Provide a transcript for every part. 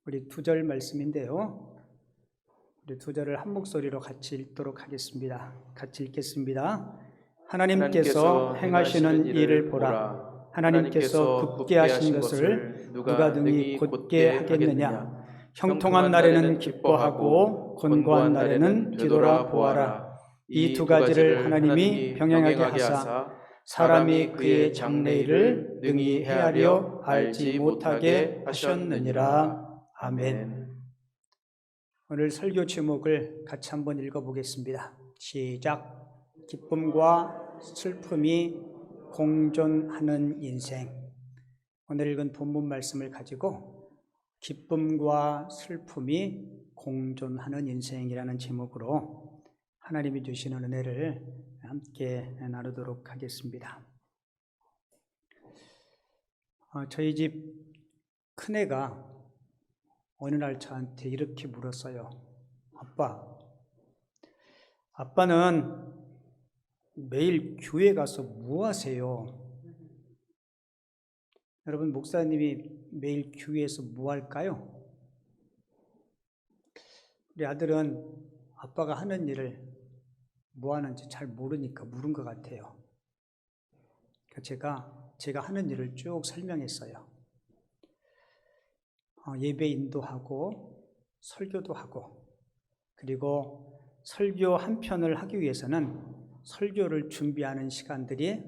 우리 2절 말씀인데요. 우리 2절을 한 목소리로 같이 읽도록 하겠습니다. 같이 읽겠습니다. 하나님께서 행하시는 일을 보라. 하나님께서 굳게 하신 것을 누가 능히 곧게 하겠느냐. 형통한 날에는 기뻐하고 곤고한 날에는 뒤돌아 보아라. 이 2가지를 하나님이 병행하게 하사 사람이 그의 장래일을 능히 헤아려 알지 못하게 하셨느니라. 아멘. 오늘 설교 제목을 같이 한번 읽어보겠습니다. 시작. 기쁨과 슬픔이 공존하는 인생. 오늘 읽은 본문 말씀을 가지고 기쁨과 슬픔이 공존하는 인생이라는 제목으로 하나님이 주시는 은혜를 함께 나누도록 하겠습니다. 저희 집 큰애가 어느 날 저한테 이렇게 물었어요. 아빠는 매일 교회 가서 뭐 하세요? 여러분, 목사님이 매일 교회에서 뭐 할까요? 우리 아들은 아빠가 하는 일을 뭐 하는지 잘 모르니까 물은 것 같아요. 제가 하는 일을 쭉 설명했어요. 예배 인도하고 설교도 하고, 그리고 설교 한 편을 하기 위해서는 설교를 준비하는 시간들이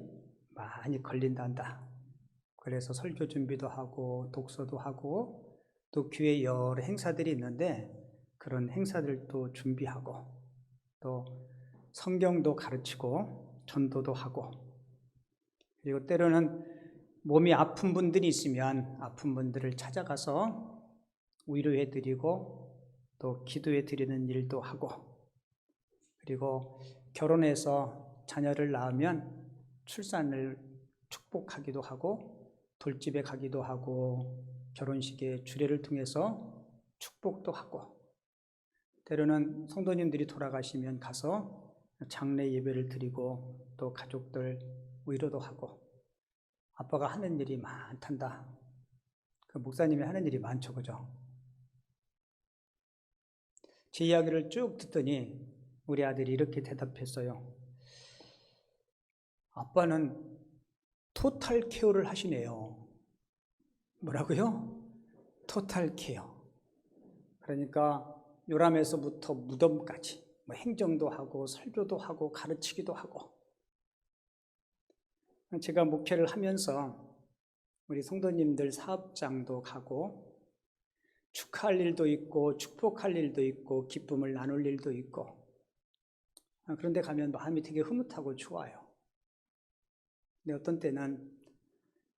많이 걸린단다. 그래서 설교 준비도 하고 독서도 하고 또 교회 여러 행사들이 있는데 그런 행사들도 준비하고 또 성경도 가르치고 전도도 하고, 그리고 때로는 몸이 아픈 분들이 있으면 아픈 분들을 찾아가서 위로해드리고 또 기도해드리는 일도 하고, 그리고 결혼해서 자녀를 낳으면 출산을 축복하기도 하고 돌집에 가기도 하고 결혼식에 주례를 통해서 축복도 하고, 때로는 성도님들이 돌아가시면 가서 장례 예배를 드리고 또 가족들 위로도 하고, 아빠가 하는 일이 많단다. 그 목사님이 하는 일이 많죠, 그죠? 제 이야기를 쭉 듣더니 우리 아들이 이렇게 대답했어요. 아빠는 토탈 케어를 하시네요. 뭐라고요? 토탈 케어. 그러니까 요람에서부터 무덤까지 행정도 하고 설교도 하고 가르치기도 하고. 제가 목회를 하면서 우리 성도님들 사업장도 가고 축하할 일도 있고 축복할 일도 있고 기쁨을 나눌 일도 있고, 그런데 가면 마음이 되게 흐뭇하고 좋아요. 근데 어떤 때는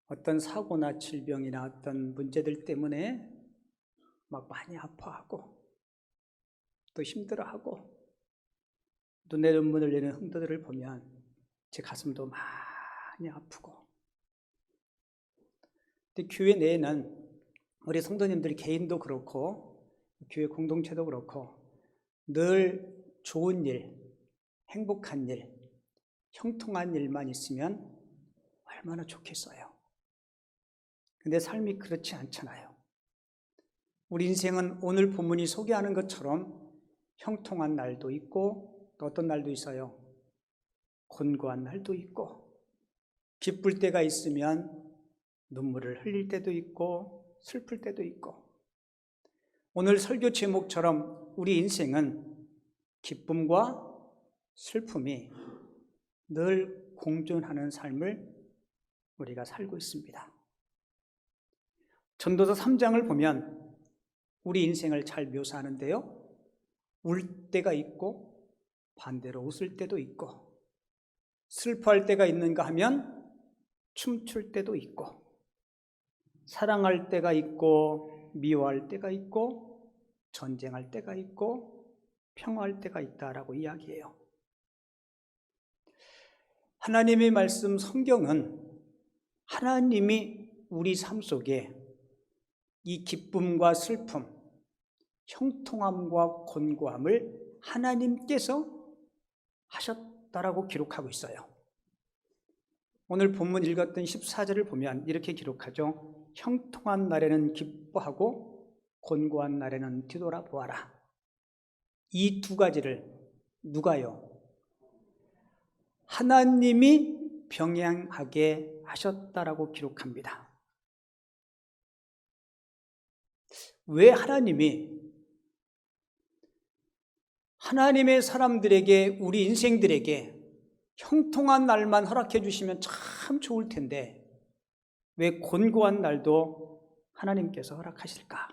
어떤 사고나 질병이나 어떤 문제들 때문에 막 많이 아파하고 또 힘들어하고 눈에 눈물을 흘리는 흥도들을 보면 제 가슴도 많이 아프고, 근데 교회 내에는 우리 성도님들 개인도 그렇고 교회 공동체도 그렇고 늘 좋은 일, 행복한 일, 형통한 일만 있으면 얼마나 좋겠어요. 근데 삶이 그렇지 않잖아요. 우리 인생은 오늘 본문이 소개하는 것처럼 형통한 날도 있고 또 어떤 날도 있어요. 곤고한 날도 있고, 기쁠 때가 있으면 눈물을 흘릴 때도 있고 슬플 때도 있고, 오늘 설교 제목처럼 우리 인생은 기쁨과 슬픔이 늘 공존하는 삶을 우리가 살고 있습니다. 전도서 3장을 보면 우리 인생을 잘 묘사하는데요. 울 때가 있고 반대로 웃을 때도 있고, 슬퍼할 때가 있는가 하면 춤출 때도 있고, 사랑할 때가 있고 미워할 때가 있고 전쟁할 때가 있고 평화할 때가 있다라고 이야기해요. 하나님의 말씀 성경은 하나님이 우리 삶 속에 이 기쁨과 슬픔, 형통함과 곤고함을 하나님께서 하셨다라고 기록하고 있어요. 오늘 본문 읽었던 14절을 보면 이렇게 기록하죠. 형통한 날에는 기뻐하고 곤고한 날에는 뒤돌아보아라. 이 두 가지를 누가요? 하나님이 병행하게 하셨다라고 기록합니다. 왜 하나님의 사람들에게, 우리 인생들에게 형통한 날만 허락해 주시면 참 좋을 텐데 왜 곤고한 날도 하나님께서 허락하실까?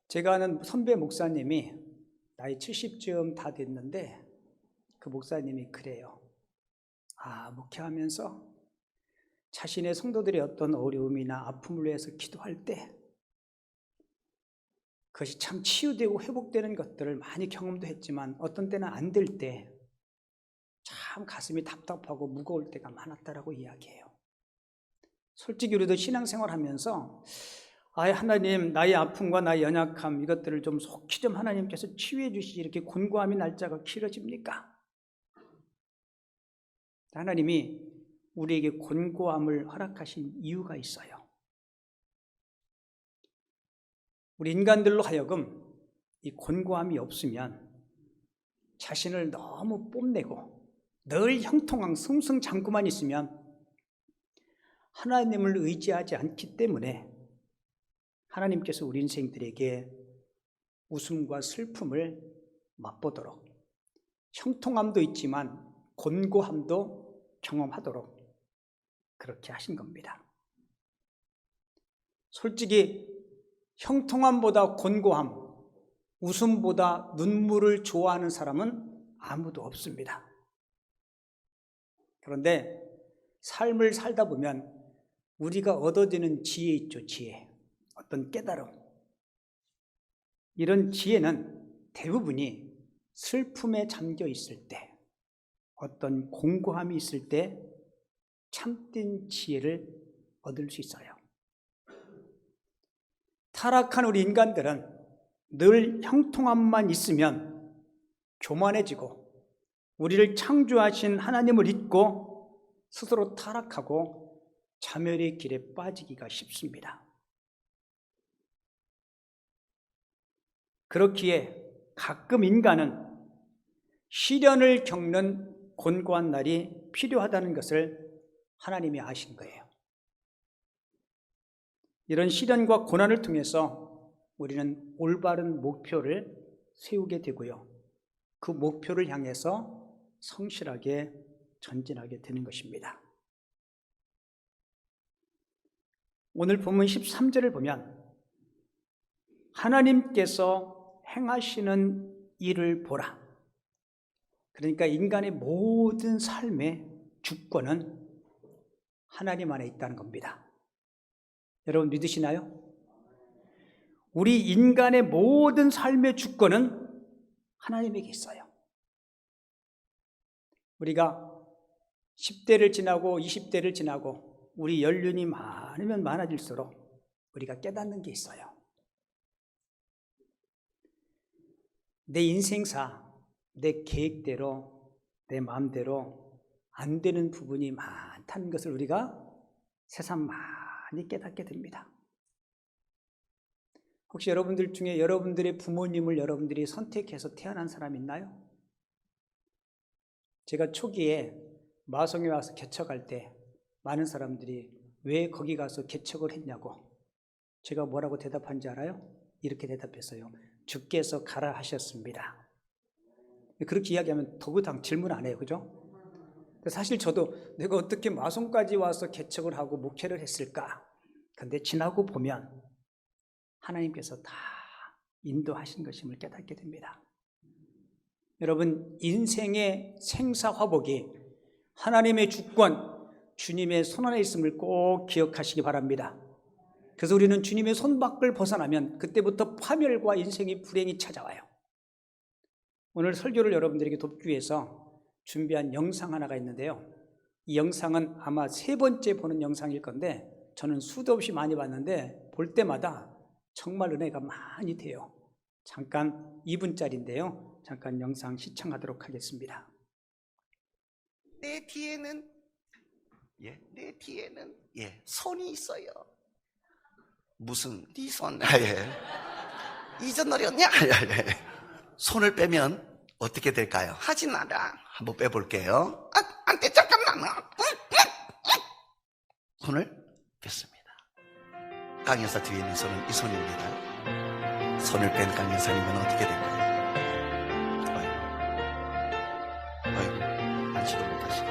제가 아는 선배 목사님이 나이 70쯤 다 됐는데 그 목사님이 그래요. 목회하면서 자신의 성도들의 어떤 어려움이나 아픔을 위해서 기도할 때 그것이 참 치유되고 회복되는 것들을 많이 경험도 했지만 어떤 때는 안 될 때 참 가슴이 답답하고 무거울 때가 많았다라고 이야기해요. 솔직히 우리도 신앙생활 하면서 하나님, 나의 아픔과 나의 연약함 이것들을 좀 속히 좀 하나님께서 치유해 주시지 이렇게 곤고함이 날짜가 길어집니까? 하나님이 우리에게 곤고함을 허락하신 이유가 있어요. 우리 인간들로 하여금 이 곤고함이 없으면 자신을 너무 뽐내고 늘 형통한 승승장구만 있으면 하나님을 의지하지 않기 때문에 하나님께서 우리 인생들에게 웃음과 슬픔을 맛보도록 형통함도 있지만 곤고함도 경험하도록 그렇게 하신 겁니다. 솔직히 형통함보다 곤고함, 웃음보다 눈물을 좋아하는 사람은 아무도 없습니다. 그런데 삶을 살다 보면 우리가 얻어지는 지혜 있죠, 지혜. 어떤 깨달음. 이런 지혜는 대부분이 슬픔에 잠겨 있을 때, 어떤 공고함이 있을 때 참된 지혜를 얻을 수 있어요. 타락한 우리 인간들은 늘 형통함만 있으면 교만해지고 우리를 창조하신 하나님을 잊고 스스로 타락하고 자멸의 길에 빠지기가 쉽습니다. 그렇기에 가끔 인간은 시련을 겪는 곤고한 날이 필요하다는 것을 하나님이 아신 거예요. 이런 시련과 고난을 통해서 우리는 올바른 목표를 세우게 되고요. 그 목표를 향해서 성실하게 전진하게 되는 것입니다. 오늘 본문 13절을 보면 하나님께서 행하시는 일을 보라. 그러니까 인간의 모든 삶의 주권은 하나님 안에 있다는 겁니다. 여러분 믿으시나요? 우리 인간의 모든 삶의 주권은 하나님에게 있어요. 우리가 10대를 지나고 20대를 지나고 우리 연륜이 많으면 많아질수록 우리가 깨닫는 게 있어요. 내 인생사, 내 계획대로, 내 마음대로 안 되는 부분이 많다는 것을 우리가 새삼 많이 깨닫게 됩니다. 혹시 여러분들 중에 여러분들의 부모님을 여러분들이 선택해서 태어난 사람 있나요? 제가 초기에 마성에 와서 개척할 때 많은 사람들이 왜 거기 가서 개척을 했냐고 제가 뭐라고 대답한지 알아요? 이렇게 대답했어요. 주께서 가라 하셨습니다. 그렇게 이야기하면 더 이상 질문 안 해요. 그죠? 사실 저도 내가 어떻게 마성까지 와서 개척을 하고 목회를 했을까? 근데 지나고 보면 하나님께서 다 인도하신 것임을 깨닫게 됩니다. 여러분, 인생의 생사화복이 하나님의 주권, 주님의 손 안에 있음을 꼭 기억하시기 바랍니다. 그래서 우리는 주님의 손 밖을 벗어나면 그때부터 파멸과 인생의 불행이 찾아와요. 오늘 설교를 여러분들에게 돕기 위해서 준비한 영상 하나가 있는데요. 이 영상은 아마 3번째 보는 영상일 건데 저는 수도 없이 많이 봤는데 볼 때마다 정말 은혜가 많이 돼요. 잠깐 2분짜리인데요. 잠깐 영상 시청하도록 하겠습니다. 내 뒤에는 예, 내 뒤에는 손이 있어요. 무슨 네 손? 이전 노렸냐? 손을 빼면 어떻게 될까요? 하지 마라. 한번 빼볼게요. 안 돼, 잠깐만. 손을 뺐습니다. 강 여사 뒤에 있는 손은 이 손입니다. 손을 뺀 강 여사님은 어떻게 될까요? 아이고, 앉지도 못하시고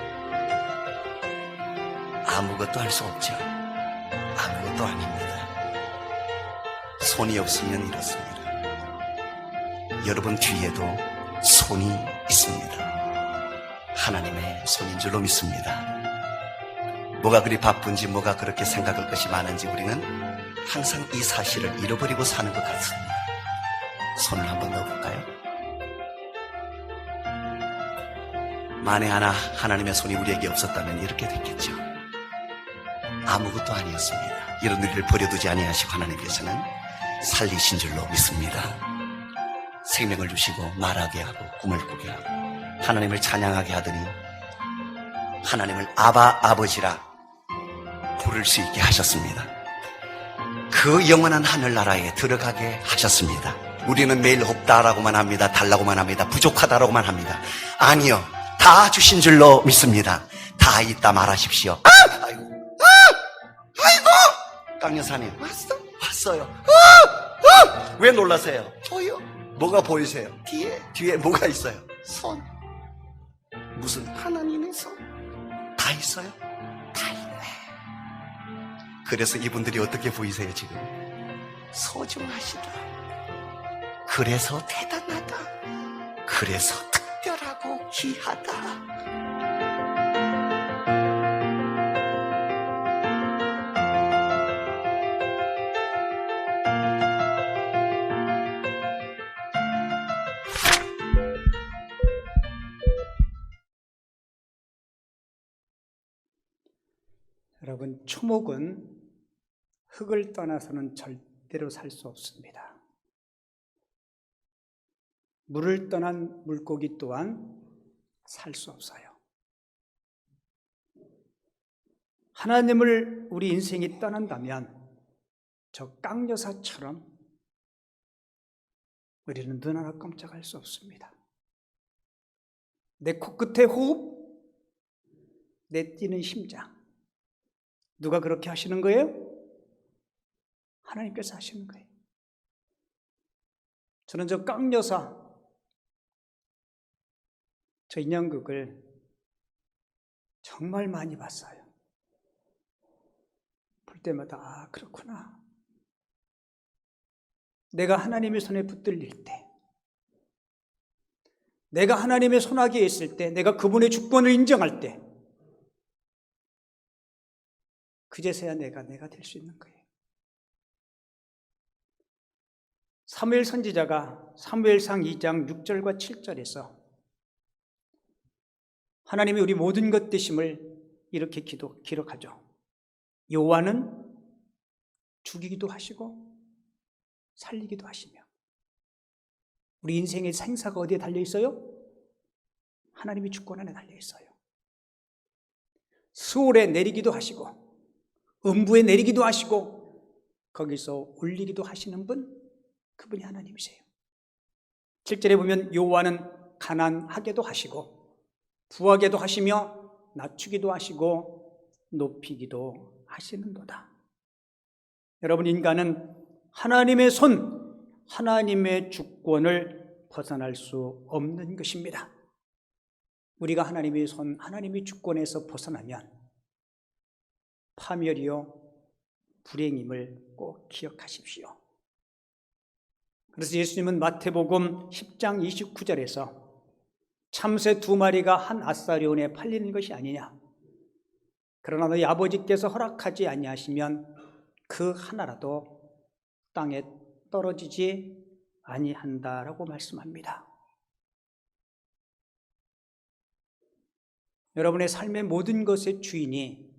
아무것도 할 수 없죠. 아무것도 아닙니다. 손이 없으면 이렇습니다. 여러분 뒤에도 손이 있습니다. 하나님의 손인 줄로 믿습니다. 뭐가 그리 바쁜지, 뭐가 그렇게 생각할 것이 많은지 우리는 항상 이 사실을 잃어버리고 사는 것 같습니다. 손을 한번 넣어볼까요? 만에 하나 하나님의 손이 우리에게 없었다면 이렇게 됐겠죠. 아무것도 아니었습니다. 이런 일을 버려두지 아니하시고 하나님께서는 살리신 줄로 믿습니다. 생명을 주시고 말하게 하고 꿈을 꾸게 하고 하나님을 찬양하게 하더니 하나님을 아바 아버지라 부를 수 있게 하셨습니다. 그 영원한 하늘나라에 들어가게 하셨습니다. 우리는 매일 없다라고만 합니다. 달라고만 합니다. 부족하다라고만 합니다. 아니요, 다 주신 줄로 믿습니다. 다 있다 말하십시오. 아이고, 강 여사님 왔어요. 왜 놀라세요? 보여? 뭐가 보이세요? 뒤에 뭐가 있어요? 손. 무슨 하나님의 손? 다 있어요? 다 있네. 그래서 이분들이 어떻게 보이세요 지금? 소중하시다. 그래서 대단하다. 그래서 특별하고 귀하다. 여러분, 초목은 흙을 떠나서는 절대로 살 수 없습니다. 물을 떠난 물고기 또한 살 수 없어요. 하나님을 우리 인생이 떠난다면 저 깡여사처럼 우리는 눈 하나 깜짝할 수 없습니다. 내 코끝에 호흡, 내 뛰는 심장. 누가 그렇게 하시는 거예요? 하나님께서 하시는 거예요. 저는 저 깡여사, 저 인형극을 정말 많이 봤어요. 볼 때마다 아, 그렇구나. 내가 하나님의 손에 붙들릴 때, 내가 하나님의 손아귀에 있을 때, 내가 그분의 주권을 인정할 때, 그제서야 내가 될 수 있는 거예요. 사무엘 선지자가 사무엘상 2장 6절과 7절에서 하나님이 우리 모든 것 되심을 이렇게 기록하죠. 여호와는 죽이기도 하시고 살리기도 하시며, 우리 인생의 생사가 어디에 달려 있어요? 하나님의 주권 안에 달려 있어요. 수월에 내리기도 하시고 음부에 내리기도 하시고 거기서 올리기도 하시는 분, 그분이 하나님이세요. 7절에 보면 여호와는 가난하게도 하시고 부하게도 하시며 낮추기도 하시고 높이기도 하시는도다. 여러분, 인간은 하나님의 손, 하나님의 주권을 벗어날 수 없는 것입니다. 우리가 하나님의 손, 하나님의 주권에서 벗어나면 파멸이요 불행임을 꼭 기억하십시오. 그래서 예수님은 마태복음 10장 29절에서 참새 2마리가 한 아사리온에 팔리는 것이 아니냐, 그러나 너희 아버지께서 허락하지 아니하시면 그 하나라도 땅에 떨어지지 아니한다라고 말씀합니다. 여러분의 삶의 모든 것의 주인이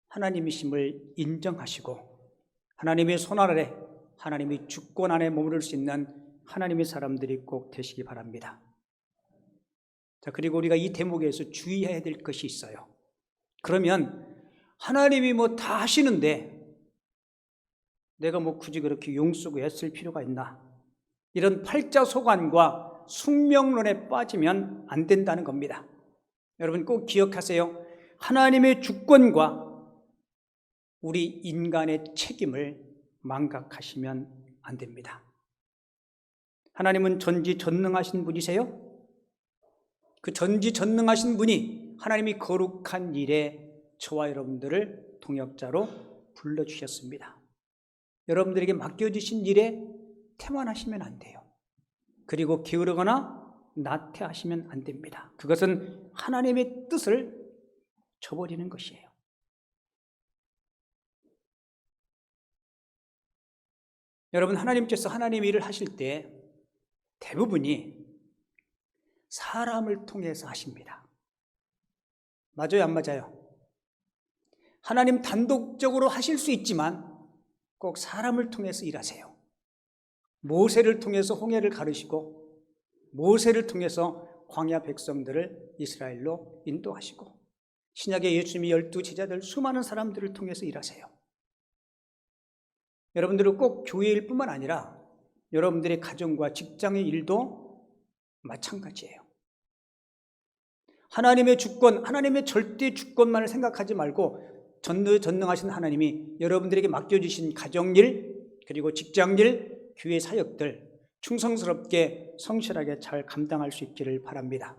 하나님이심을 인정하시고 하나님의 손 아래, 하나님의 주권 안에 머무를 수 있는 하나님의 사람들이 꼭 되시기 바랍니다. 자, 그리고 우리가 이 대목에서 주의해야 될 것이 있어요. 그러면 하나님이 뭐 다 하시는데 내가 뭐 굳이 그렇게 용쓰고 애쓸 필요가 있나? 이런 팔자소관과 숙명론에 빠지면 안 된다는 겁니다. 여러분 꼭 기억하세요. 하나님의 주권과 우리 인간의 책임을 망각하시면 안 됩니다. 하나님은 전지전능하신 분이세요. 그 전지전능하신 분이 하나님이 거룩한 일에 저와 여러분들을 동역자로 불러주셨습니다. 여러분들에게 맡겨주신 일에 태만하시면 안 돼요. 그리고 게으르거나 나태하시면 안 됩니다. 그것은 하나님의 뜻을 저버리는 것이에요. 여러분, 하나님께서 하나님의 일을 하실 때 대부분이 사람을 통해서 하십니다. 맞아요, 안 맞아요? 하나님 단독적으로 하실 수 있지만 꼭 사람을 통해서 일하세요. 모세를 통해서 홍해를 가르시고 모세를 통해서 광야 백성들을 이스라엘로 인도하시고 신약의 예수님이 12 제자들 수많은 사람들을 통해서 일하세요. 여러분들은 꼭 교회일 뿐만 아니라 여러분들의 가정과 직장의 일도 마찬가지예요. 하나님의 주권, 하나님의 절대 주권만을 생각하지 말고 전능하신 하나님이 여러분들에게 맡겨주신 가정일, 그리고 직장일, 교회 사역들 충성스럽게 성실하게 잘 감당할 수 있기를 바랍니다.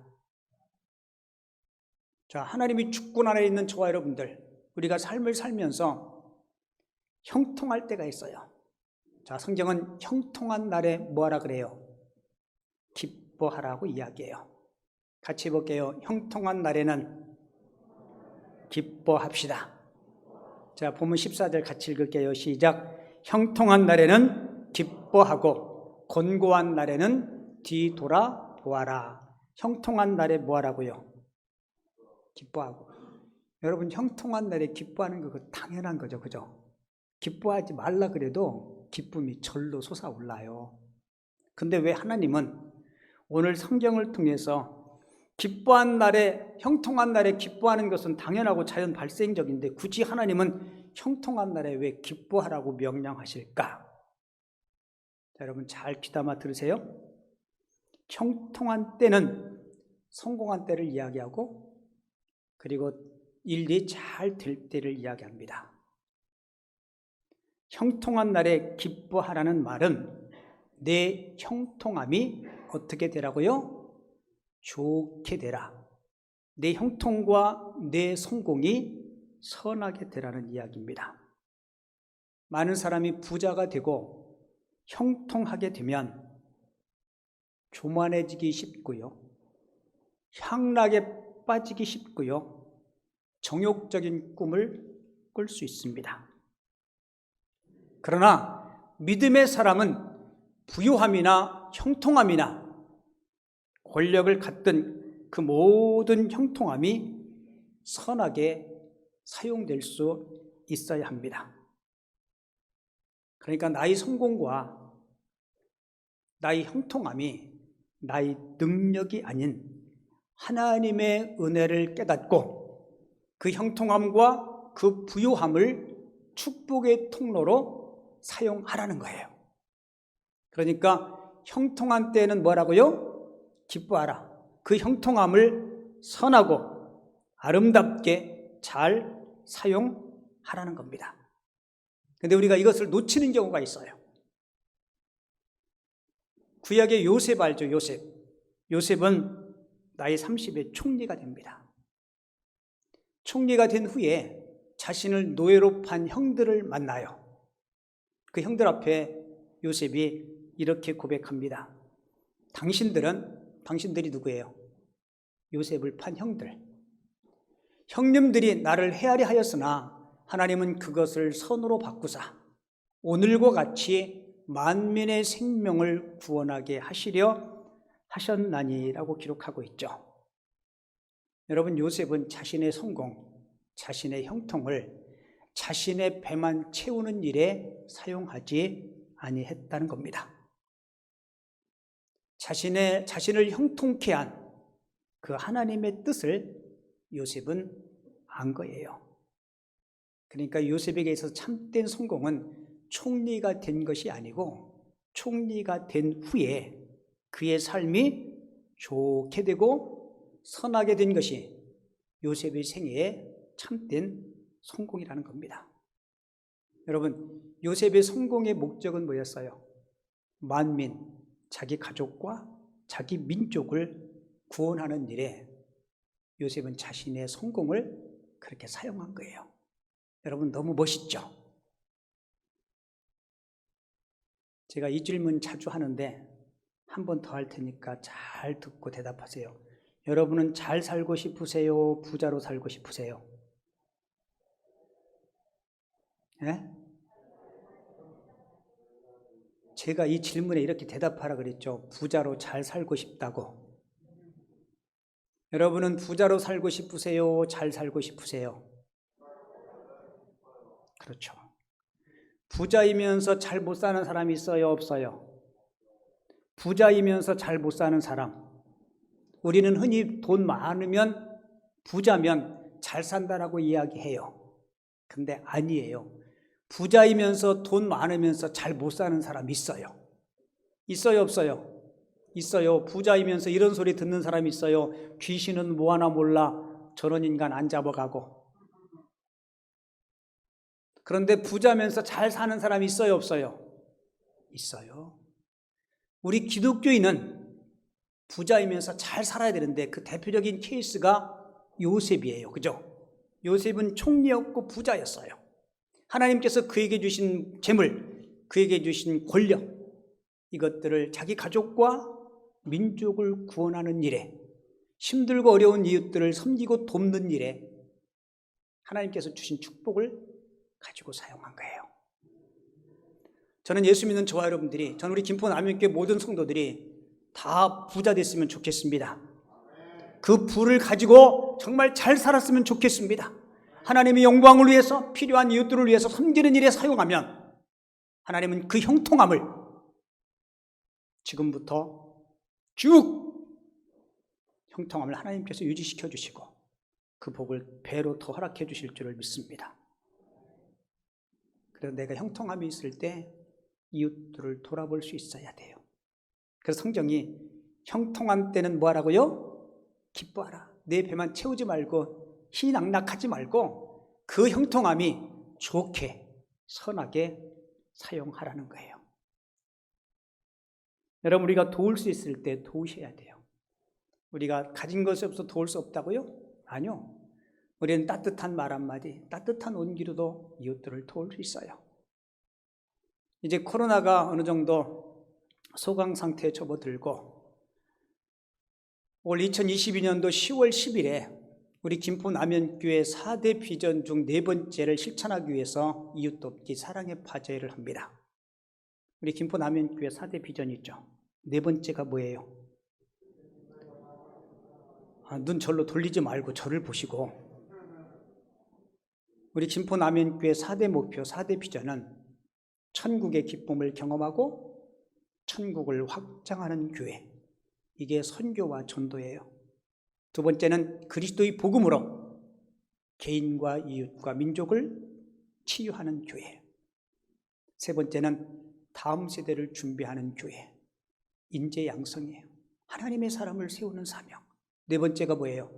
자, 하나님이 주권 안에 있는 저와 여러분들, 우리가 삶을 살면서 형통할 때가 있어요. 자, 성경은 형통한 날에 뭐하라 그래요? 기뻐하라고 이야기해요. 같이 해볼게요. 형통한 날에는 기뻐합시다. 자, 본문 14절 같이 읽을게요. 시작. 형통한 날에는 기뻐하고 곤고한 날에는 뒤돌아보아라. 형통한 날에 뭐하라고요? 기뻐하고. 여러분, 형통한 날에 기뻐하는 거 그거 당연한 거죠, 그죠? 기뻐하지 말라 그래도 기쁨이 절로 솟아올라요. 근데 왜 하나님은 오늘 성경을 통해서 기뻐한 날에, 형통한 날에 기뻐하는 것은 당연하고 자연 발생적인데 굳이 하나님은 형통한 날에 왜 기뻐하라고 명령하실까? 자, 여러분 잘 귀담아 들으세요. 형통한 때는 성공한 때를 이야기하고 그리고 일이 잘 될 때를 이야기합니다. 형통한 날에 기뻐하라는 말은 내 형통함이 어떻게 되라고요? 좋게 되라. 내 형통과 내 성공이 선하게 되라는 이야기입니다. 많은 사람이 부자가 되고 형통하게 되면 교만해지기 쉽고요. 향락에 빠지기 쉽고요. 정욕적인 꿈을 꿀 수 있습니다. 그러나 믿음의 사람은 부유함이나 형통함이나 권력을 갖던 그 모든 형통함이 선하게 사용될 수 있어야 합니다. 그러니까 나의 성공과 나의 형통함이 나의 능력이 아닌 하나님의 은혜를 깨닫고 그 형통함과 그 부유함을 축복의 통로로 사용하라는 거예요. 그러니까 형통한 때는 뭐라고요? 기뻐하라. 그 형통함을 선하고 아름답게 잘 사용하라는 겁니다. 그런데 우리가 이것을 놓치는 경우가 있어요. 구약의 요셉 알죠? 요셉. 요셉은 나이 30에 총리가 됩니다. 총리가 된 후에 자신을 노예로 판 형들을 만나요. 그 형들 앞에 요셉이 이렇게 고백합니다. 당신들이 누구예요? 요셉을 판 형들. 형님들이 나를 헤아려 하였으나 하나님은 그것을 선으로 바꾸사 오늘과 같이 만민의 생명을 구원하게 하시려 하셨나니라고 기록하고 있죠. 여러분, 요셉은 자신의 성공, 자신의 형통을 자신의 배만 채우는 일에 사용하지 아니했다는 겁니다. 자신을 형통케 한 그 하나님의 뜻을 요셉은 안 거예요. 그러니까 요셉에게 있어서 참된 성공은 총리가 된 것이 아니고 총리가 된 후에 그의 삶이 좋게 되고 선하게 된 것이 요셉의 생애의 참된 성공이라는 겁니다. 여러분, 요셉의 성공의 목적은 뭐였어요? 만민, 자기 가족과 자기 민족을 구원하는 일에 요셉은 자신의 성공을 그렇게 사용한 거예요. 여러분, 너무 멋있죠? 제가 이 질문 자주 하는데 한 번 더 할 테니까 잘 듣고 대답하세요. 여러분은 잘 살고 싶으세요? 부자로 살고 싶으세요? 네? 제가 이 질문에 이렇게 대답하라 그랬죠. 부자로 잘 살고 싶다고. 여러분은 부자로 살고 싶으세요? 잘 살고 싶으세요? 그렇죠. 부자이면서 잘 못 사는 사람이 있어요? 없어요? 부자이면서 잘 못 사는 사람. 우리는 흔히 돈 많으면 부자면 잘 산다라고 이야기해요. 근데 아니에요. 부자이면서 돈 많으면서 잘 못 사는 사람 있어요. 있어요, 없어요? 있어요. 부자이면서 이런 소리 듣는 사람 있어요. 귀신은 뭐 하나 몰라. 저런 인간 안 잡아가고. 그런데 부자면서 잘 사는 사람 있어요, 없어요? 있어요. 우리 기독교인은 부자이면서 잘 살아야 되는데 그 대표적인 케이스가 요셉이에요. 그죠? 요셉은 총리였고 부자였어요. 하나님께서 그에게 주신 재물, 그에게 주신 권력, 이것들을 자기 가족과 민족을 구원하는 일에, 힘들고 어려운 이웃들을 섬기고 돕는 일에 하나님께서 주신 축복을 가지고 사용한 거예요. 저는 예수 믿는 저와 여러분들이, 저는 우리 김포 남영교회 모든 성도들이 다 부자 됐으면 좋겠습니다. 그 부를 가지고 정말 잘 살았으면 좋겠습니다. 하나님의 영광을 위해서, 필요한 이웃들을 위해서 섬기는 일에 사용하면 하나님은 그 형통함을 지금부터 쭉 형통함을 하나님께서 유지시켜 주시고 그 복을 배로 더 허락해 주실 줄을 믿습니다. 그래서 내가 형통함이 있을 때 이웃들을 돌아볼 수 있어야 돼요. 그래서 성경이 형통한 때는 뭐 하라고요? 기뻐하라. 내 배만 채우지 말고 희낙낙하지 말고 그 형통함이 좋게 선하게 사용하라는 거예요. 여러분, 우리가 도울 수 있을 때 도우셔야 돼요. 우리가 가진 것이 없어 도울 수 없다고요? 아니요. 우리는 따뜻한 말 한마디, 따뜻한 온기로도 이웃들을 도울 수 있어요. 이제 코로나가 어느 정도 소강 상태에 접어들고 올 2022년도 10월 10일에 우리 김포 남현교회 4대 비전 중 4번째를 실천하기 위해서 이웃 돕기 사랑의 파제를 합니다. 우리 김포 남현교회 4대 비전이 있죠. 4번째가 뭐예요? 눈 절로 돌리지 말고 저를 보시고, 우리 김포 남현교회 4대 목표, 4대 비전은 천국의 기쁨을 경험하고 천국을 확장하는 교회, 이게 선교와 전도예요. 두 번째는 그리스도의 복음으로 개인과 이웃과 민족을 치유하는 교회. 세 번째는 다음 세대를 준비하는 교회, 인재 양성이에요. 하나님의 사람을 세우는 사명. 네 번째가 뭐예요?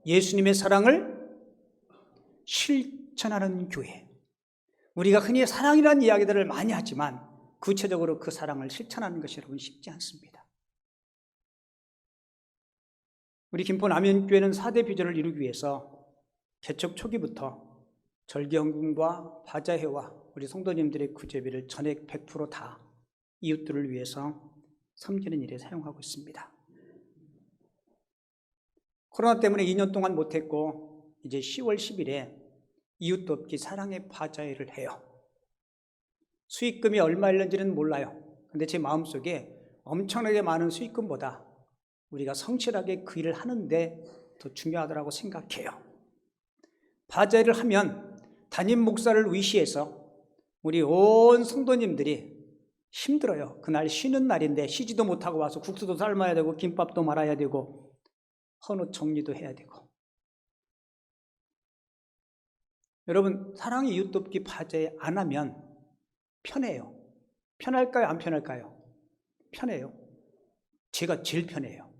예수님의 사랑을 실천하는 교회. 우리가 흔히 사랑이라는 이야기들을 많이 하지만 구체적으로 그 사랑을 실천하는 것이 여러분 쉽지 않습니다. 우리 김포 남현교회는 4대 비전을 이루기 위해서 개척 초기부터 절기헌금과 바자회와 우리 성도님들의 구제비를 전액 100% 다 이웃들을 위해서 섬기는 일에 사용하고 있습니다. 코로나 때문에 2년 동안 못했고 이제 10월 10일에 이웃 돕기 사랑의 바자회를 해요. 수익금이 얼마일는지는 몰라요. 근데 제 마음속에 엄청나게 많은 수익금보다 우리가 성실하게 그 일을 하는데 더 중요하다고 생각해요. 바자회를 하면 담임 목사를 위시해서 우리 온 성도님들이 힘들어요. 그날 쉬는 날인데 쉬지도 못하고 와서 국수도 삶아야 되고 김밥도 말아야 되고 헌옷 정리도 해야 되고. 여러분, 사랑의 이웃 돕기 과제 안 하면 편해요. 편할까요? 안 편할까요? 편해요. 제가 제일 편해요.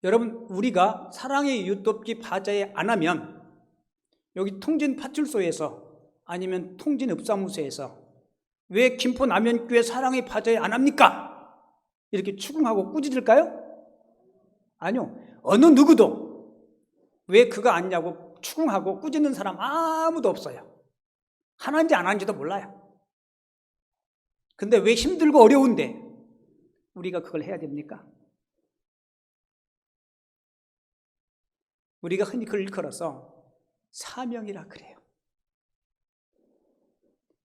여러분, 우리가 사랑의 이웃 돕기 과제 안 하면 여기 통진 파출소에서 아니면 통진 읍사무소에서 왜 김포 남현교회 사랑의 과제 안 합니까? 이렇게 추궁하고 꾸짖을까요? 아니요. 어느 누구도 왜 그거 아니냐고 추궁하고 꾸짖는 사람 아무도 없어요. 하는지 안 하는지도 몰라요. 근데 왜 힘들고 어려운데 우리가 그걸 해야 됩니까? 우리가 흔히 그걸 일컬어서 사명이라 그래요.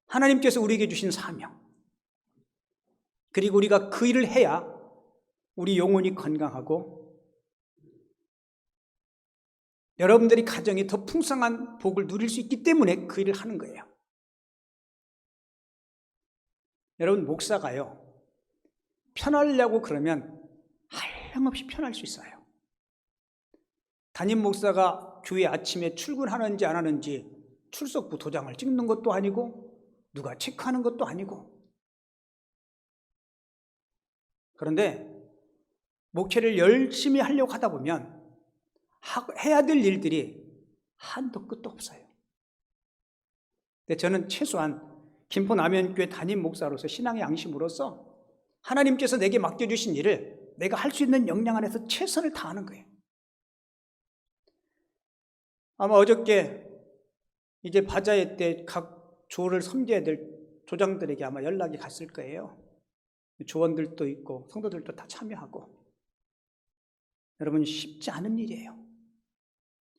하나님께서 우리에게 주신 사명. 그리고 우리가 그 일을 해야 우리 영혼이 건강하고 여러분들이 가정이 더 풍성한 복을 누릴 수 있기 때문에 그 일을 하는 거예요. 여러분, 목사가요, 편하려고 그러면 하염없이 편할 수 있어요. 담임 목사가 교회 아침에 출근하는지 안 하는지 출석부 도장을 찍는 것도 아니고 누가 체크하는 것도 아니고, 그런데 목회를 열심히 하려고 하다 보면 해야 될 일들이 한도 끝도 없어요. 근데 저는 최소한 김포 남현교회 담임 목사로서 신앙의 양심으로서 하나님께서 내게 맡겨주신 일을 내가 할 수 있는 역량 안에서 최선을 다하는 거예요. 아마 어저께 이제 바자회 때 각 조를 섬겨야 될 조장들에게 아마 연락이 갔을 거예요. 조원들도 있고 성도들도 다 참여하고. 여러분, 쉽지 않은 일이에요.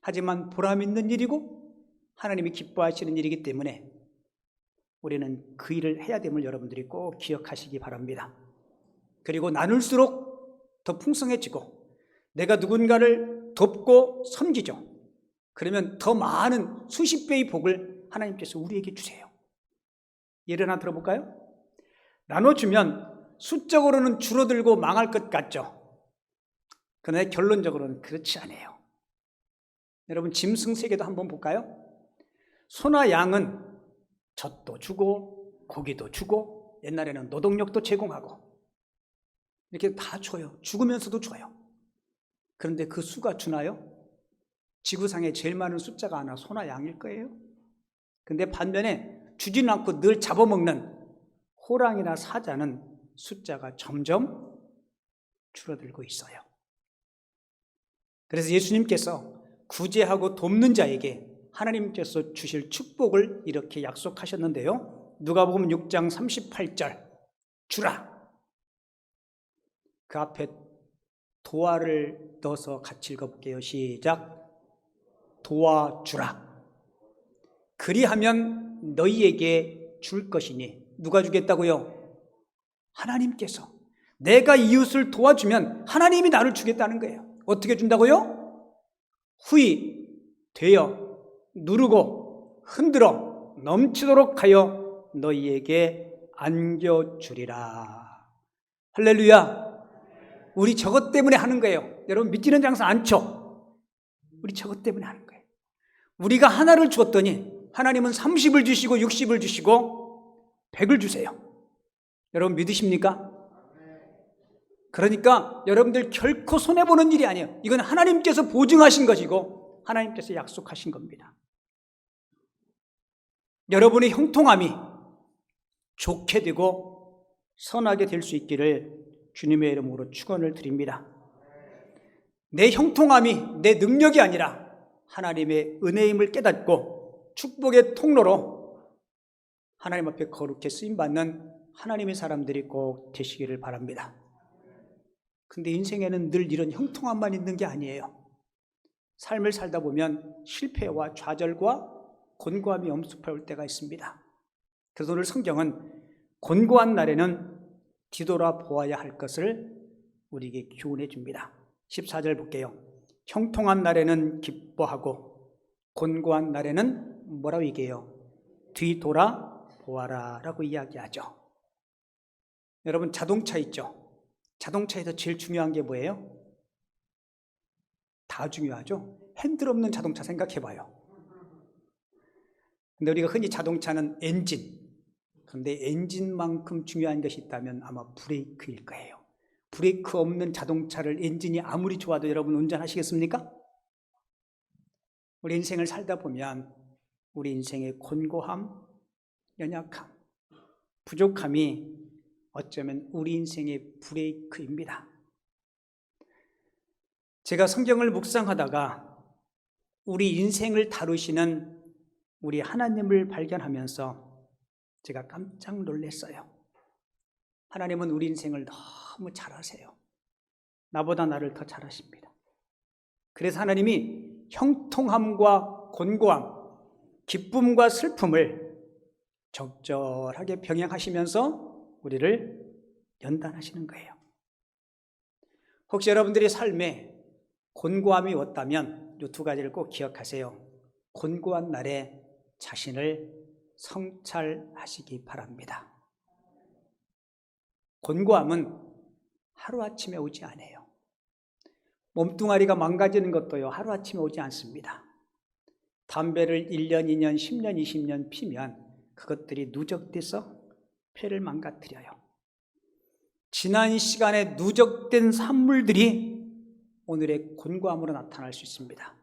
하지만 보람 있는 일이고 하나님이 기뻐하시는 일이기 때문에 우리는 그 일을 해야 됨을 여러분들이 꼭 기억하시기 바랍니다. 그리고 나눌수록 더 풍성해지고 내가 누군가를 돕고 섬기죠. 그러면 더 많은 수십 배의 복을 하나님께서 우리에게 주세요. 예를 하나 들어볼까요? 나눠주면 수적으로는 줄어들고 망할 것 같죠. 그러나 결론적으로는 그렇지 않아요. 여러분, 짐승 세계도 한번 볼까요? 소나 양은 젖도 주고 고기도 주고 옛날에는 노동력도 제공하고 이렇게 다 줘요. 죽으면서도 줘요. 그런데 그 수가 주나요? 지구상에 제일 많은 숫자가 아마 소나 양일 거예요. 근데 반면에 주지는 않고 늘 잡아먹는 호랑이나 사자는 숫자가 점점 줄어들고 있어요. 그래서 예수님께서 구제하고 돕는 자에게 하나님께서 주실 축복을 이렇게 약속하셨는데요. 누가복음 6장 38절, 주라. 그 앞에 도와를 넣어서 같이 읽어볼게요. 시작. 도와주라. 그리하면 너희에게 줄 것이니. 누가 주겠다고요? 하나님께서. 내가 이웃을 도와주면 하나님이 나를 주겠다는 거예요. 어떻게 준다고요? 후히 되어 누르고 흔들어 넘치도록 하여 너희에게 안겨주리라. 할렐루야. 우리 저것 때문에 하는 거예요. 여러분, 믿기는 장사 안 쳐. 우리 저것 때문에 하는 거예요. 우리가 하나를 주었더니 하나님은 30을 주시고 60을 주시고 100을 주세요. 여러분, 믿으십니까? 그러니까 여러분들 결코 손해보는 일이 아니에요. 이건 하나님께서 보증하신 것이고 하나님께서 약속하신 겁니다. 여러분의 형통함이 좋게 되고 선하게 될 수 있기를 주님의 이름으로 축원을 드립니다. 내 형통함이 내 능력이 아니라 하나님의 은혜임을 깨닫고 축복의 통로로 하나님 앞에 거룩히 쓰임받는 하나님의 사람들이 꼭 되시기를 바랍니다. 근데 인생에는 늘 이런 형통함만 있는 게 아니에요. 삶을 살다 보면 실패와 좌절과 곤고함이 엄습할 때가 있습니다. 그래서 오늘 성경은 곤고한 날에는 뒤돌아보아야 할 것을 우리에게 교훈해 줍니다. 14절 볼게요. 형통한 날에는 기뻐하고 곤고한 날에는 뭐라고 얘기해요? 뒤돌아보아라 라고 이야기하죠. 여러분, 자동차 있죠? 자동차에서 제일 중요한 게 뭐예요? 다 중요하죠. 핸들 없는 자동차 생각해봐요. 근데 우리가 흔히 자동차는 엔진, 그런데 엔진만큼 중요한 것이 있다면 아마 브레이크일 거예요. 브레이크 없는 자동차를 엔진이 아무리 좋아도 여러분 운전하시겠습니까? 우리 인생을 살다 보면 우리 인생의 곤고함, 연약함, 부족함이 어쩌면 우리 인생의 브레이크입니다. 제가 성경을 묵상하다가 우리 인생을 다루시는 우리 하나님을 발견하면서 제가 깜짝 놀랐어요. 하나님은 우리 인생을 너무 잘 아세요. 나보다 나를 더 잘 아십니다. 그래서 하나님이 형통함과 곤고함, 기쁨과 슬픔을 적절하게 병행하시면서 우리를 연단하시는 거예요. 혹시 여러분들의 삶에 곤고함이 왔다면 이 두 가지를 꼭 기억하세요. 곤고한 날에 자신을 성찰하시기 바랍니다. 곤고함은 하루아침에 오지 않아요. 몸뚱아리가 망가지는 것도요, 하루아침에 오지 않습니다. 담배를 1년, 2년, 10년, 20년 피면 그것들이 누적돼서 폐를 망가뜨려요. 지난 시간에 누적된 산물들이 오늘의 곤고함으로 나타날 수 있습니다.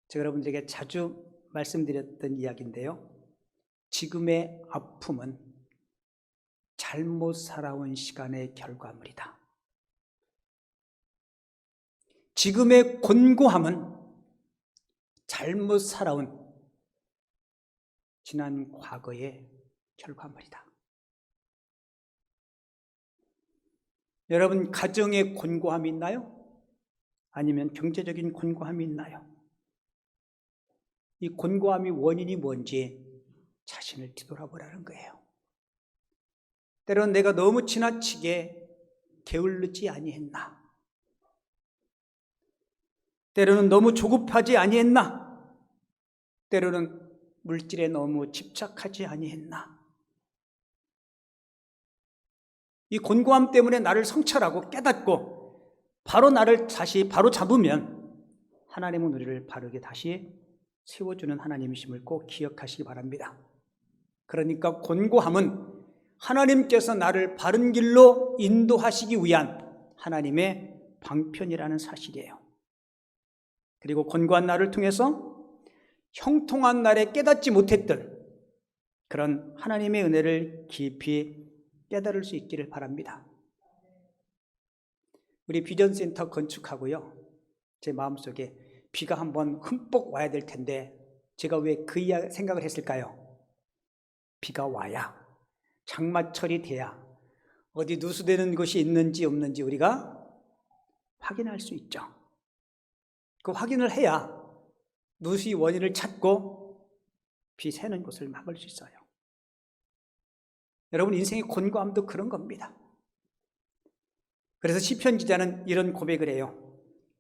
제가 여러분들에게 자주 말씀드렸던 이야기인데요. 지금의 아픔은 잘못 살아온 시간의 결과물이다. 지금의 곤고함은 잘못 살아온 지난 과거의 결과물이다. 여러분, 가정에 곤고함이 있나요? 아니면 경제적인 곤고함이 있나요? 이 곤고함이 원인이 뭔지 자신을 뒤돌아보라는 거예요. 때로는 내가 너무 지나치게 게을르지 아니했나? 때로는 너무 조급하지 아니했나? 때로는 물질에 너무 집착하지 아니했나? 이 곤고함 때문에 나를 성찰하고 깨닫고 바로 나를 다시 바로 잡으면 하나님은 우리를 바르게 다시 세워주는 하나님이심을 꼭 기억하시기 바랍니다. 그러니까 곤고함은 하나님께서 나를 바른 길로 인도하시기 위한 하나님의 방편이라는 사실이에요. 그리고 곤고한 날을 통해서 형통한 날에 깨닫지 못했던 그런 하나님의 은혜를 깊이 깨달을 수 있기를 바랍니다. 우리 비전센터 건축하고요, 제 마음속에 비가 한번 흠뻑 와야 될 텐데 제가 왜 그 생각을 했을까요? 비가 와야, 장마철이 돼야 어디 누수되는 곳이 있는지 없는지 우리가 확인할 수 있죠. 그 확인을 해야 누수의 원인을 찾고 비 새는 곳을 막을 수 있어요. 여러분, 인생의 곤고함도 그런 겁니다. 그래서 시편 기자는 이런 고백을 해요.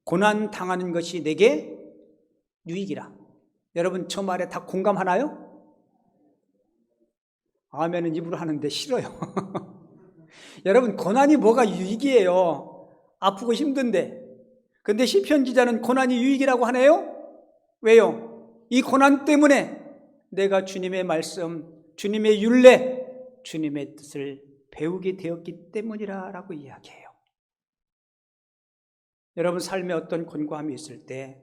고난 당하는 것이 내게 유익이라. 여러분, 저 말에 다 공감하나요? 아멘은 입으로 하는데 싫어요. 여러분, 고난이 뭐가 유익이에요? 아프고 힘든데. 근데 시편 기자는 고난이 유익이라고 하네요? 왜요? 이 고난 때문에 내가 주님의 말씀, 주님의 율례, 주님의 뜻을 배우게 되었기 때문이라고 이야기해요. 여러분, 삶에 어떤 곤고함이 있을 때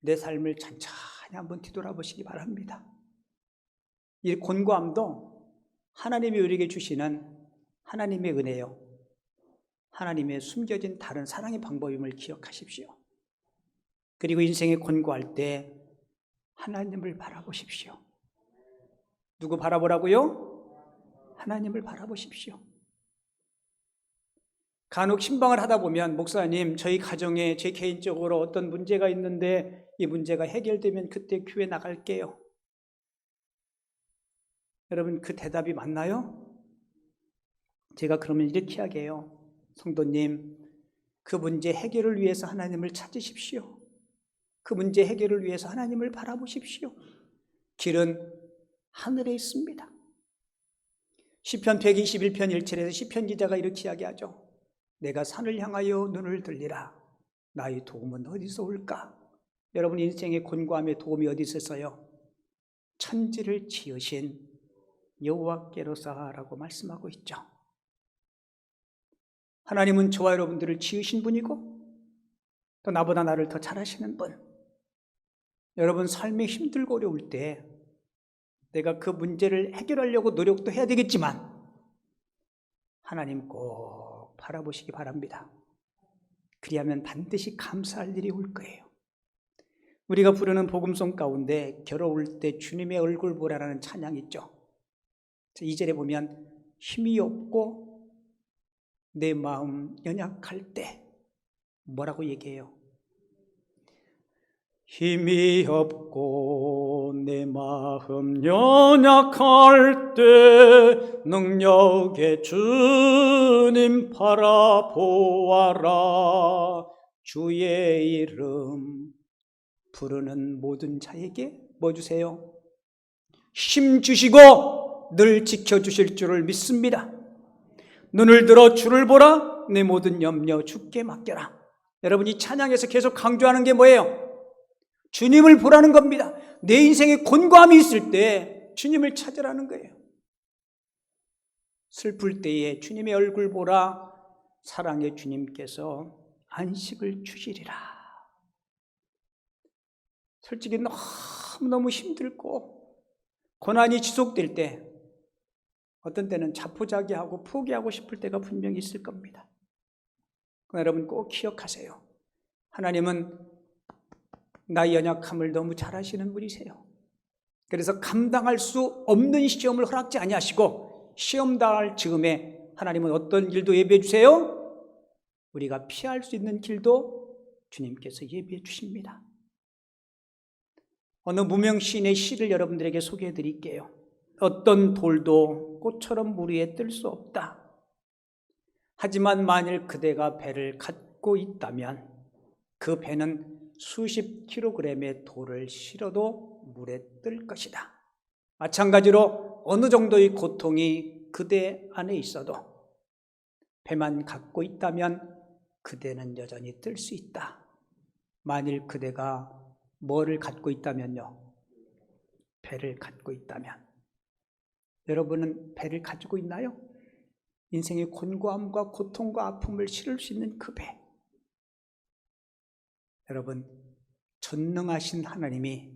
내 삶을 천천히 한번 뒤돌아보시기 바랍니다. 이 곤고함도 하나님이 우리에게 주시는 하나님의 은혜요, 하나님의 숨겨진 다른 사랑의 방법임을 기억하십시오. 그리고 인생에 곤고할 때 하나님을 바라보십시오. 누구 바라보라고요? 하나님을 바라보십시오. 간혹 신방을 하다 보면 목사님, 저희 가정에 제 개인적으로 어떤 문제가 있는데 이 문제가 해결되면 그때 교회 나갈게요. 여러분, 그 대답이 맞나요? 제가 그러면 이렇게 이야기해요. 성도님, 그 문제 해결을 위해서 하나님을 찾으십시오. 그 문제 해결을 위해서 하나님을 바라보십시오. 길은 하늘에 있습니다. 시편 121편 1절에서 시편 기자가 이렇게 이야기하죠. 내가 산을 향하여 눈을 들리라. 나의 도움은 어디서 올까? 여러분 인생의 곤고함에 도움이 어디 있었어요? 천지를 지으신 여호와께로서라고 말씀하고 있죠. 하나님은 저와 여러분들을 지으신 분이고 또 나보다 나를 더 잘 아시는 분. 여러분 삶이 힘들고 어려울 때 내가 그 문제를 해결하려고 노력도 해야 되겠지만 하나님 꼭 바라보시기 바랍니다. 그리하면 반드시 감사할 일이 올 거예요. 우리가 부르는 복음송 가운데 괴로울 때 주님의 얼굴 보라라는 찬양이 있죠. 2절에 보면 힘이 없고 내 마음 연약할 때 뭐라고 얘기해요? 힘이 없고 내 마음 연약할 때 능력의 주님 바라보아라. 주의 이름 부르는 모든 자에게 뭐 주세요? 힘 주시고 늘 지켜주실 줄을 믿습니다. 눈을 들어 주를 보라. 내 모든 염려 주께 맡겨라. 여러분이 찬양에서 계속 강조하는 게 뭐예요? 주님을 보라는 겁니다. 내 인생에 곤고함이 있을 때 주님을 찾으라는 거예요. 슬플 때에 주님의 얼굴 보라. 사랑의 주님께서 안식을 주시리라. 솔직히 너무너무 힘들고 고난이 지속될 때 어떤 때는 자포자기하고 포기하고 싶을 때가 분명히 있을 겁니다. 여러분 꼭 기억하세요. 하나님은 나의 연약함을 너무 잘 아시는 분이세요. 그래서 감당할 수 없는 시험을 허락지 아니하시고 시험 당할 즈음에 하나님은 어떤 길도 예비해 주세요? 우리가 피할 수 있는 길도 주님께서 예비해 주십니다. 어느 무명 시인의 시를 여러분들에게 소개해 드릴게요. 어떤 돌도 꽃처럼 물 위에 뜰 수 없다. 하지만 만일 그대가 배를 갖고 있다면 그 배는 수십 킬로그램의 돌을 실어도 물에 뜰 것이다. 마찬가지로 어느 정도의 고통이 그대 안에 있어도 배만 갖고 있다면 그대는 여전히 뜰 수 있다. 만일 그대가 뭐를 갖고 있다면요? 배를 갖고 있다면. 여러분은 배를 가지고 있나요? 인생의 곤고함과 고통과 아픔을 실을 수 있는 그 배. 여러분, 전능하신 하나님이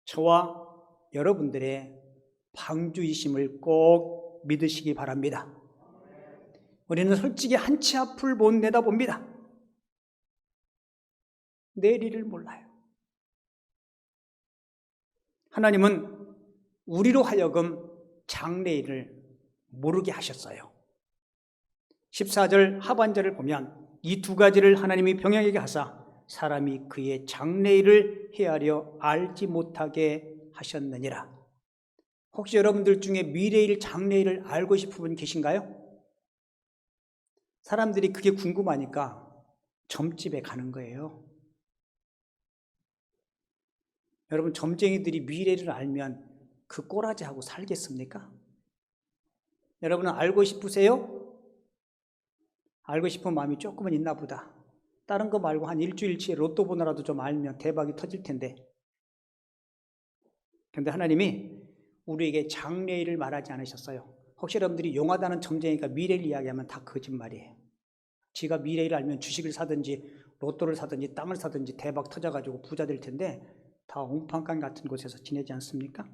저와 여러분들의 방주이심을 꼭 믿으시기 바랍니다. 우리는 솔직히 한치 앞을 못 내다봅니다. 내일을 몰라요. 하나님은 우리로 하여금 장래일을 모르게 하셨어요. 14절 하반절을 보면 이 두 가지를 하나님이 병영에게 하사 사람이 그의 장래일을 헤아려 알지 못하게 하셨느니라. 혹시 여러분들 중에 미래일, 장래일을 알고 싶은 분 계신가요? 사람들이 그게 궁금하니까 점집에 가는 거예요. 여러분, 점쟁이들이 미래를 알면 그 꼬라지하고 살겠습니까? 여러분은 알고 싶으세요? 알고 싶은 마음이 조금은 있나 보다. 다른 거 말고 한 일주일치에 로또 번호라도 좀 알면 대박이 터질 텐데. 그런데 하나님이 우리에게 장래일을 말하지 않으셨어요. 혹시 여러분들이 용하다는 점쟁이가 미래를 이야기하면 다 거짓말이에요. 지가 미래를 알면 주식을 사든지 로또를 사든지 땅을 사든지 대박 터져가지고 부자 될 텐데 다 옹판강 같은 곳에서 지내지 않습니까?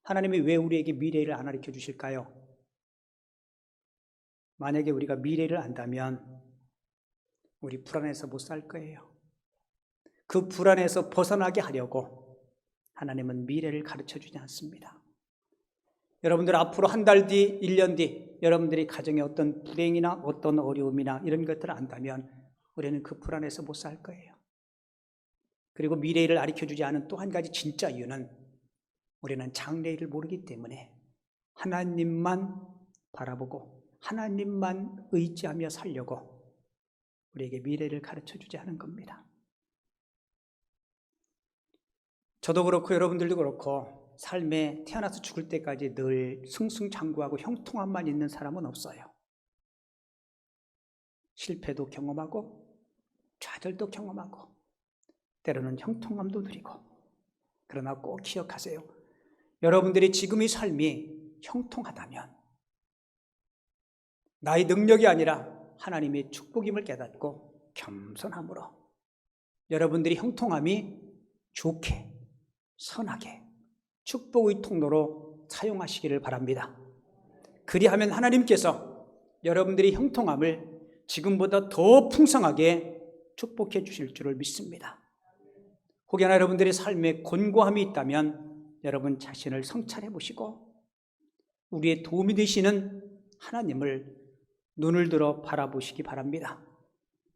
하나님이 왜 우리에게 미래를 안 가르쳐 주실까요? 만약에 우리가 미래를 안다면 우리 불안해서 못 살 거예요. 그 불안에서 벗어나게 하려고 하나님은 미래를 가르쳐 주지 않습니다. 여러분들 앞으로 한 달 뒤, 1년 뒤 여러분들이 가정에 어떤 불행이나 어떤 어려움이나 이런 것들을 안다면 우리는 그 불안에서 못 살 거예요. 그리고 미래를 가르쳐 주지 않은 또 한 가지 진짜 이유는 우리는 장래일을 모르기 때문에 하나님만 바라보고 하나님만 의지하며 살려고 우리에게 미래를 가르쳐 주지 않은 겁니다. 저도 그렇고 여러분들도 그렇고 삶에 태어나서 죽을 때까지 늘 승승장구하고 형통함만 있는 사람은 없어요. 실패도 경험하고 좌절도 경험하고 때로는 형통함도 누리고. 그러나 꼭 기억하세요. 여러분들이 지금의 삶이 형통하다면 나의 능력이 아니라 하나님의 축복임을 깨닫고 겸손함으로 여러분들이 형통함이 좋게, 선하게 축복의 통로로 사용하시기를 바랍니다. 그리하면 하나님께서 여러분들이 형통함을 지금보다 더 풍성하게 축복해 주실 줄을 믿습니다. 혹여나 여러분들의 삶에 곤고함이 있다면 여러분 자신을 성찰해 보시고 우리의 도움이 되시는 하나님을 눈을 들어 바라보시기 바랍니다.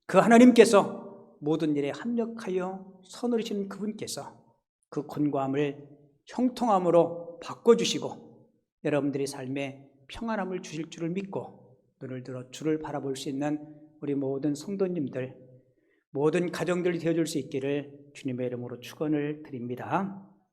그 하나님께서 모든 일에 합력하여 선으시는 그분께서 그 곤고함을 형통함으로 바꿔주시고 여러분들의 삶에 평안함을 주실 줄을 믿고 눈을 들어 주를 바라볼 수 있는 우리 모든 성도님들, 모든 가정들이 되어줄 수 있기를 주님의 이름으로 축원을 드립니다.